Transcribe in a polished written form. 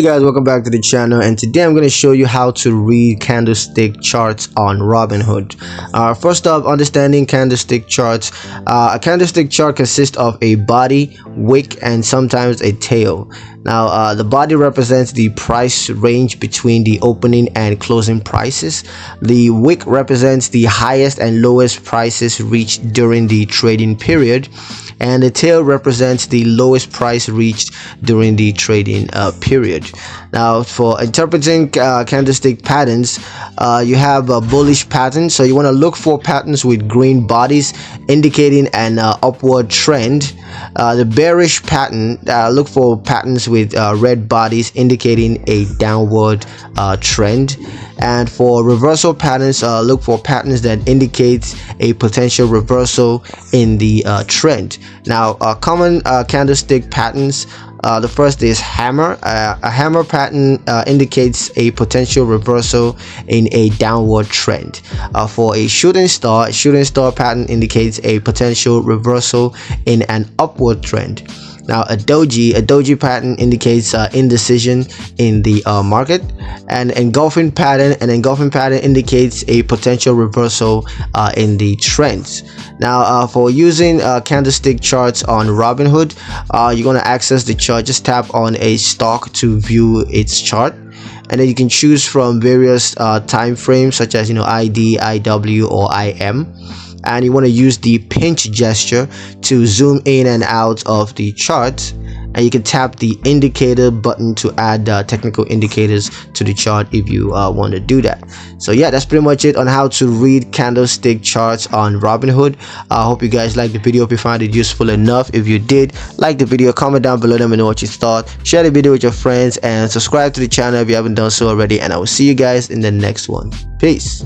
Hey guys, welcome back to the channel, and today I'm going to show you how to read candlestick charts on Robinhood. First up, understanding candlestick charts. A candlestick chart consists of a body, wick, and sometimes a tail. Now, the body represents the price range between the opening and closing prices. The wick represents the highest and lowest prices reached during the trading period, and the tail represents the lowest price reached during the trading period. Now, for interpreting candlestick patterns, you have a bullish pattern, so you want to look for patterns with green bodies indicating an upward trend. The bearish pattern, look for patterns with red bodies indicating a downward trend. And for reversal patterns, look for patterns that indicate a potential reversal in the trend. Now, common candlestick patterns. The first is hammer. A hammer pattern indicates a potential reversal in a downward trend. For a shooting star pattern indicates a potential reversal in an upward trend. Now, a doji pattern indicates indecision in the market. And an engulfing pattern indicates a potential reversal in the trends. Now, for using candlestick charts on Robinhood, you're going to access the chart. Just tap on a stock to view its chart, and then you can choose from various time frames such as ID, IW, or IM. And you want to use the pinch gesture to zoom in and out of the chart, and you can tap the indicator button to add technical indicators to the chart if you want to do that. So yeah, that's pretty much it on how to read candlestick charts on Robinhood. I hope you guys liked the video. If you found it useful enough, if you did, like the video, comment down below, let me know what you thought, share the video with your friends, and subscribe to the channel if you haven't done so already. And I will see you guys in the next one. Peace.